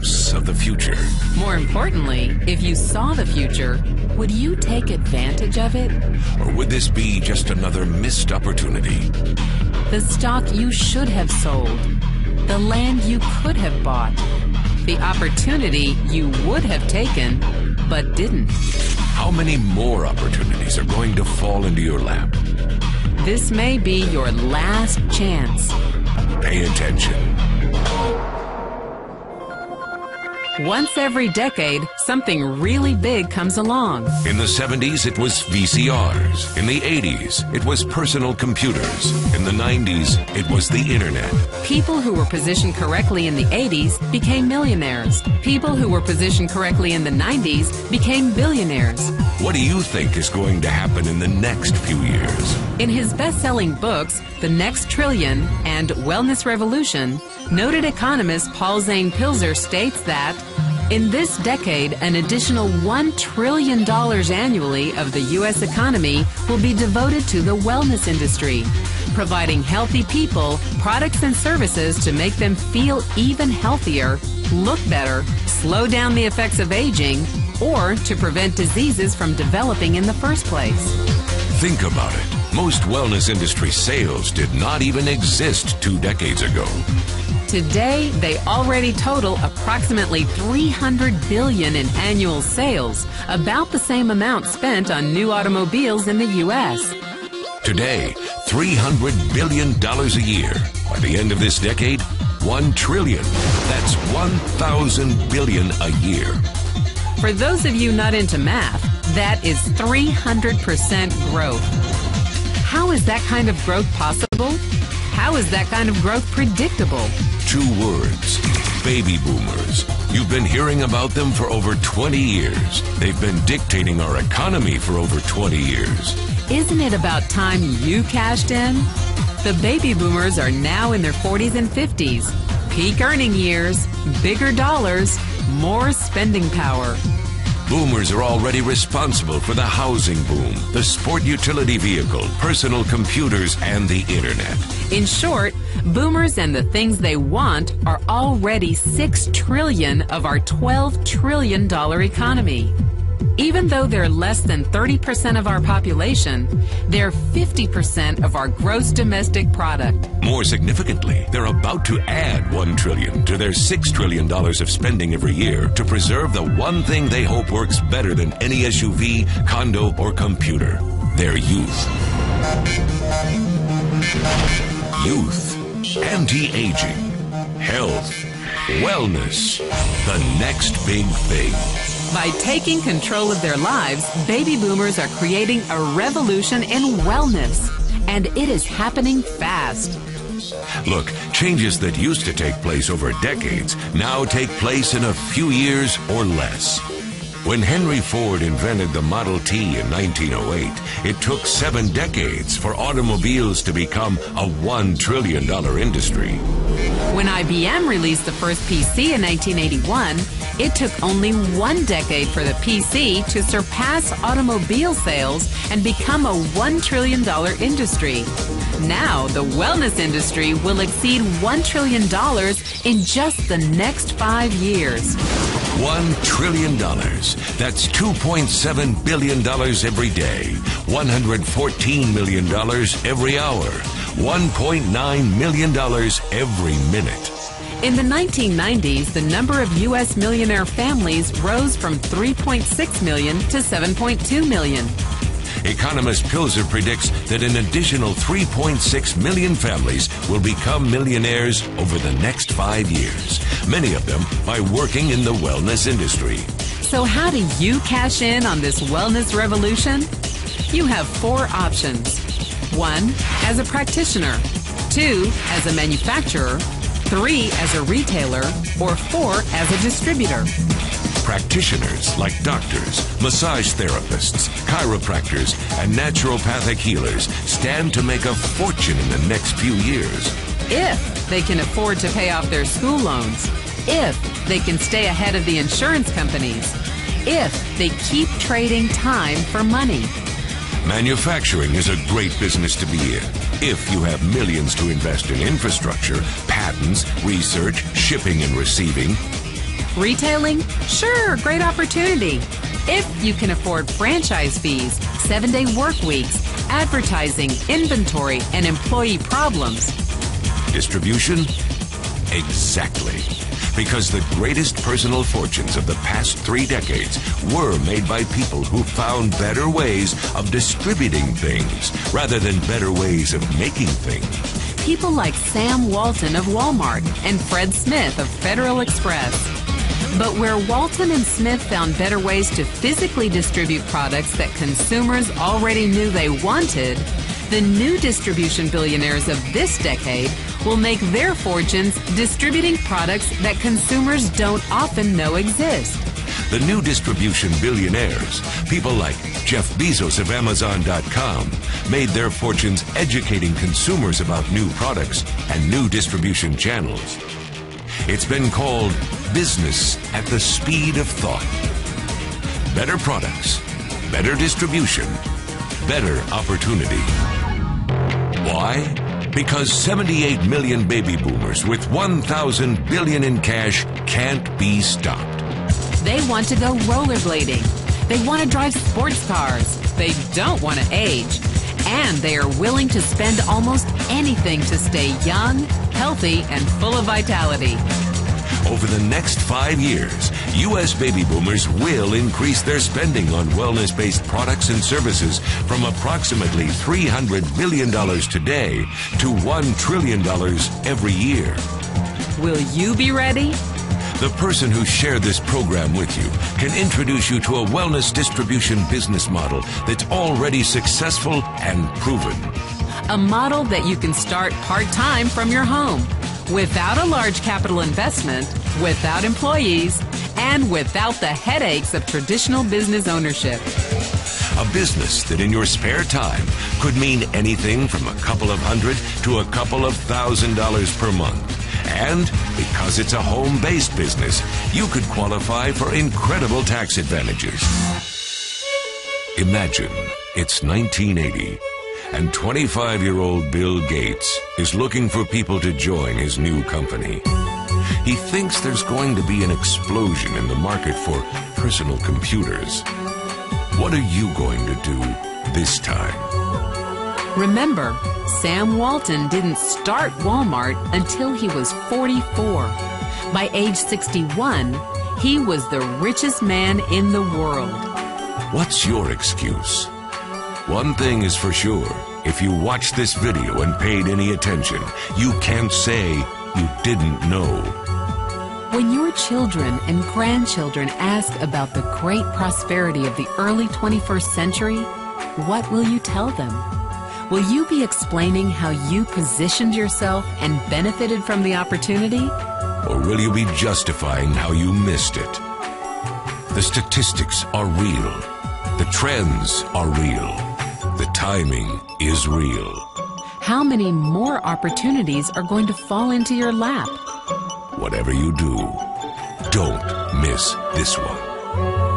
glimpse of the future. More importantly, if you saw the future, would you take advantage of it? Or would this be just another missed opportunity? The stock you should have sold. The land you could have bought. The opportunity you would have taken, but didn't. How many more opportunities are going to fall into your lap? This may be your last chance. Pay attention. Once every decade, something really big comes along. In the 70s, it was VCRs. In the 80s, it was personal computers. In the 90s, it was the internet. People who were positioned correctly in the 80s became millionaires. People who were positioned correctly in the 90s became billionaires. What do you think is going to happen in the next few years? In his best-selling books, The Next Trillion and Wellness Revolution, noted economist Paul Zane Pilzer states that in this decade, an additional $1 trillion annually of the U.S. economy will be devoted to the wellness industry, providing healthy people products and services to make them feel even healthier, look better, slow down the effects of aging, or to prevent diseases from developing in the first place. Think about it. Most wellness industry sales did not even exist 2 decades ago. Today, they already total approximately $300 billion in annual sales, about the same amount spent on new automobiles in the U.S. Today, $300 billion a year. By the end of this decade, $1 trillion. That's 1,000 billion a year. For those of you not into math, that is 300% growth. How is that kind of growth possible? How is that kind of growth predictable? 2 words: baby boomers. You've been hearing about them for over 20 years. They've been dictating our economy for over 20 years. Isn't it about time you cashed in? The baby boomers are now in their 40s and 50s. Peak earning years, bigger dollars, more spending power. Boomers are already responsible for the housing boom, the sport utility vehicle, personal computers, and the internet. In short, boomers and the things they want are already $6 trillion of our $12 trillion economy. Even though they're less than 30% of our population, they're 50% of our gross domestic product. More significantly, they're about to add $1 trillion to their $6 trillion of spending every year to preserve the one thing they hope works better than any SUV, condo, or computer: their youth. Youth, anti-aging, health, wellness, the next big thing. By taking control of their lives, baby boomers are creating a revolution in wellness. And it is happening fast. Look, changes that used to take place over decades now take place in a few years or less. When Henry Ford invented the Model T in 1908, it took 7 decades for automobiles to become a $1 trillion industry. When IBM released the first PC in 1981, it took only 1 decade for the PC to surpass automobile sales and become a $1 trillion industry. Now, the wellness industry will exceed $1 trillion in just the next 5 years. $1 trillion. That's $2.7 billion every day, $114 million every hour, $1.9 million every minute. In the 1990s, the number of U.S. millionaire families rose from 3.6 million to 7.2 million. Economist Pilzer predicts that an additional 3.6 million families will become millionaires over the next 5 years, many of them by working in the wellness industry. So how do you cash in on this wellness revolution? You have 4 options. 1, as a practitioner. 2, as a manufacturer. 3, as a retailer. Or 4, as a distributor. Practitioners like doctors, massage therapists, chiropractors, and naturopathic healers stand to make a fortune in the next few years. If they can afford to pay off their school loans. If they can stay ahead of the insurance companies. If they keep trading time for money. Manufacturing is a great business to be in if you have millions to invest in infrastructure, patents, research, shipping and receiving. Retailing? Sure, great opportunity. If you can afford franchise fees, 7-day work weeks, advertising, inventory, and employee problems. Distribution? Exactly. Because the greatest personal fortunes of the past 3 decades were made by people who found better ways of distributing things rather than better ways of making things. People like Sam Walton of Walmart and Fred Smith of Federal Express. But where Walton and Smith found better ways to physically distribute products that consumers already knew they wanted, the new distribution billionaires of this decade will make their fortunes distributing products that consumers don't often know exist. The new distribution billionaires, people like Jeff Bezos of Amazon.com, made their fortunes educating consumers about new products and new distribution channels. It's been called business at the speed of thought. Better products, better distribution, better opportunity. Why? Because 78 million baby boomers with 1,000 billion in cash can't be stopped. They want to go rollerblading. They want to drive sports cars. They don't want to age. And they are willing to spend almost anything to stay young, healthy, and full of vitality. Over the next 5 years, U.S. baby boomers will increase their spending on wellness-based products and services from approximately $300 billion today to $1 trillion every year. Will you be ready? The person who shared this program with you can introduce you to a wellness distribution business model that's already successful and proven. A model that you can start part-time from your home, without a large capital investment, without employees, and without the headaches of traditional business ownership. A business that in your spare time could mean anything from a couple of hundred to a couple of $1,000s per month. And because it's a home-based business, you could qualify for incredible tax advantages. Imagine it's 1980. And 25-year-old Bill Gates is looking for people to join his new company. He thinks there's going to be an explosion in the market for personal computers. What are you going to do this time? Remember, Sam Walton didn't start Walmart until he was 44. By age 61, he was the richest man in the world. What's your excuse? One thing is for sure, if you watched this video and paid any attention, you can't say you didn't know. When your children and grandchildren ask about the great prosperity of the early 21st century, what will you tell them? Will you be explaining how you positioned yourself and benefited from the opportunity? Or will you be justifying how you missed it? The statistics are real. The trends are real. The timing is real. How many more opportunities are going to fall into your lap? Whatever you do, don't miss this one.